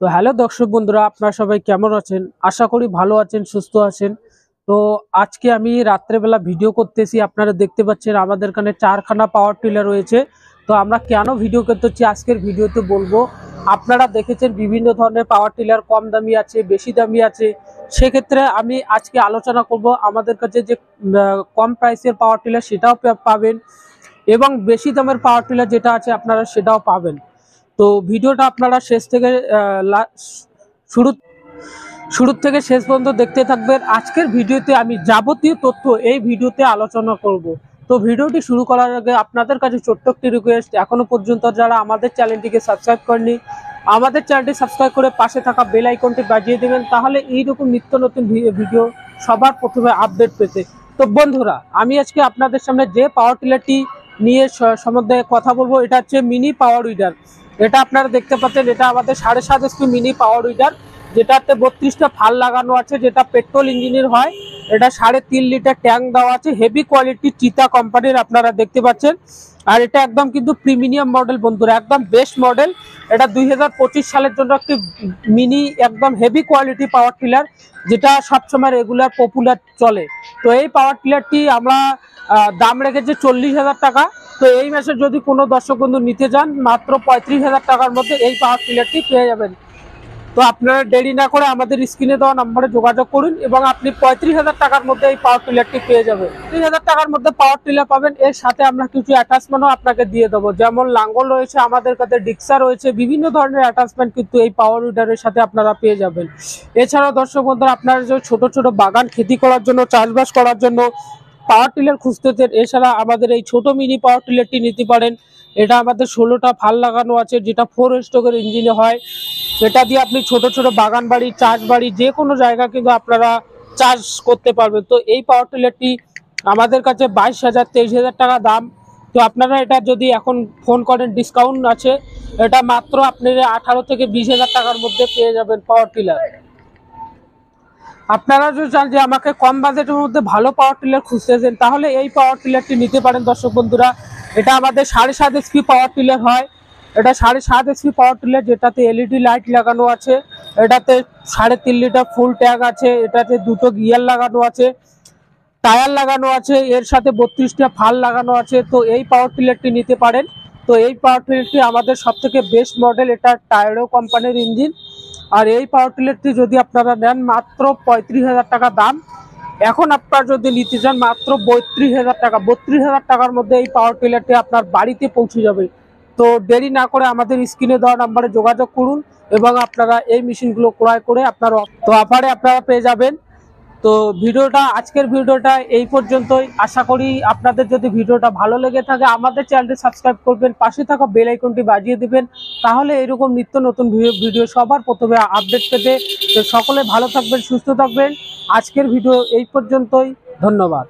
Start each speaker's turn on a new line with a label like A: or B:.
A: তো হ্যালো দর্শক বন্ধুরা, আপনারা সবাই কেমন আছেন? আশা করি ভালো আছেন, সুস্থ আছেন। তো আজকে আমি রাত্রেবেলা ভিডিও করতেছি। আপনারা দেখতে পাচ্ছেন আমাদের এখানে 4খানা পাওয়ার টিলার রয়েছে। তো আমরা কেন ভিডিও করতেছি আজকের ভিডিওতে বলবো। আপনারা দেখেছেন বিভিন্ন ধরনের পাওয়ার টিলার, কম দামি আছে, বেশি দামি আছে। সেক্ষেত্রে আমি আজকে আলোচনা করব আমাদের কাছে যে কম প্রাইসের পাওয়ার টিলার সেটাও পাবেন, এবং বেশি দামের পাওয়ার টিলার যেটা আছে আপনারা সেটাও পাবেন। তো ভিডিওটা আপনারা শেষ থেকে শুরু শুরু থেকে শেষ পর্যন্ত দেখতে থাকবেন। আজকের ভিডিওতে আমি যাবতীয় তথ্য এই ভিডিওতে আলোচনা করব। তো ভিডিওটি শুরু করার আগে আপনাদের কাছে ছোট্ট একটি রিকোয়েস্ট, এখনো পর্যন্ত যারা আমাদের চ্যানেলটিকে সাবস্ক্রাইব করেনি, আমাদের চ্যানেলটি সাবস্ক্রাইব করে পাশে থাকা বেল আইকনটি বাজিয়ে দেবেন, তাহলে এইরকম নিত্য নতুন ভিডিও সবার প্রথমে আপডেট পেতে। তো বন্ধুরা, আমি আজকে আপনাদের সামনে যে পাওয়ার টিলারটি নিয়ে সম্বন্ধে কথা বলবো, এটা হচ্ছে মিনি পাওয়ার উইডার। এটা আপনারা দেখতে পাচ্ছেন, এটা আমাদের 7.5 HP মিনি পাওয়ার উইডার, যেটাতে 32টা ফাল লাগানো আছে, যেটা পেট্রোল ইঞ্জিনের হয়। এটা 3.5 লিটার ট্যাঙ্ক দেওয়া আছে, হেভি কোয়ালিটি চিতা কোম্পানির আপনারা দেখতে পাচ্ছেন। আর এটা একদম কিন্তু প্রিমিয়াম মডেল বন্ধুরা, একদম বেস্ট মডেল। এটা 2025 সালের জন্য একটি মিনি একদম হেভি কোয়ালিটি পাওয়ার টিলার, যেটা সবসময় রেগুলার পপুলার চলে। তো এই পাওয়ার টিলারটি আমরা দাম রেখেছি 40,000 টাকা। তো এই মাসে যদি কোনো দর্শক বন্ধু নিতে যান, মাত্র 35,000 টাকার মধ্যে এই পাওয়ার টিলারটি পেয়ে যাবেন। তো আপনারা দেরি না করে আমাদের স্ক্রিনে দেওয়া নম্বরে যোগাযোগ করুন, এবং আপনি 35,000 টাকার মধ্যে এই পাওয়ার টিলারটি পেয়ে যাবেন। 30,000 টাকার মধ্যে পাওয়ার টিলার পাবেন, এর সাথে আমরা কিছু অ্যাটাচমেন্টও আপনাকে দিয়ে দেবো, যেমন লাঙ্গল রয়েছে, আমাদের কাছে ডিক্সা রয়েছে, বিভিন্ন ধরনের অ্যাটাচমেন্ট কিন্তু এই পাওয়ার উইডারের সাথে আপনারা পেয়ে যাবেন। এছাড়াও দর্শক বন্ধুরা, আপনারা যে ছোট ছোট বাগান খেতি করার জন্য, চাষবাস করার জন্য পাওয়ার টিলার খুঁজতেছেন, এছাড়া আমাদের এই ছোট মিনি পাওয়ার টিলারটি নিতে পারেন। এটা আমাদের 16টা ফাল লাগানো আছে, যেটা 4 স্ট্রোকের ইঞ্জিনে হয়। এটা দিয়ে আপনি ছোট ছোট বাগান বাড়ি, চাষ বাড়ি, যে কোনো জায়গা কিন্তু আপনারা চাষ করতে পারবেন। তো এই পাওয়ার টিলারটি আমাদের কাছে 22,000 23,000 টাকা দাম। তো আপনারা এটা যদি এখন ফোন করেন, ডিসকাউন্ট আছে, এটা মাত্র আপনি 18 থেকে 20,000 টাকার মধ্যে পেয়ে যাবেন পাওয়ার টিলার। আপনারা যদি চান যে আমাকে কম বাজেটের মধ্যে ভালো পাওয়ার টিলার খুঁজতেছেন, তাহলে এই পাওয়ার টিলারটি নিতে পারেন দর্শক বন্ধুরা। এটা আমাদের 7.5 HP পাওয়ার টিলার হয়। এটা 7.5 HP পাওয়ার টিলার, যেটাতে এলইডি লাইট লাগানো আছে। এটাতে 3.5 লিটার ফুল ট্যাঙ্ক আছে। এটাতে দুটো গিয়ার লাগানো আছে, টায়ার লাগানো আছে, এর সাথে 32টা ফাল লাগানো আছে। তো এই পাওয়ার টিলারটি নিতে পারেন। তো এই পাওয়ার টিলারটি আমাদের সব থেকে বেস্ট মডেল, এটা টায়ারো কোম্পানির ইঞ্জিন। আর এই পাওয়ার টিলারটি যদি আপনারা নেন, মাত্র 35,000 টাকা দাম। এখন আপনারা যদি নিতে চান, মাত্র 32,000 টাকা, 32,000 টাকার মধ্যে এই পাওয়ার টিলারটি আপনার বাড়িতে পৌঁছে যাবে। তো দেরি না করে আমাদের স্ক্রিনে দেওয়া নাম্বারে যোগাযোগ করুন, এবং আপনারা এই মেশিনগুলো ক্রয় করে আপনারা তো অফারে আপনারা পেয়ে যাবেন। তো আজকের ভিডিওটা এই পর্যন্তই। আশা করি আপনাদের যদি ভিডিওটা ভালো লেগে থাকে, আমাদের চ্যানেলটি সাবস্ক্রাইব করবেন, পাশে থাকা বেল আইকনটি বাজিয়ে দিবেন, তাহলে এরকম নিত্য নতুন ভিডিও সবার প্রথমে আপডেট পেতে। তো সকলে ভালো থাকবেন, সুস্থ থাকবেন। আজকের ভিডিও এই পর্যন্তই। ধন্যবাদ।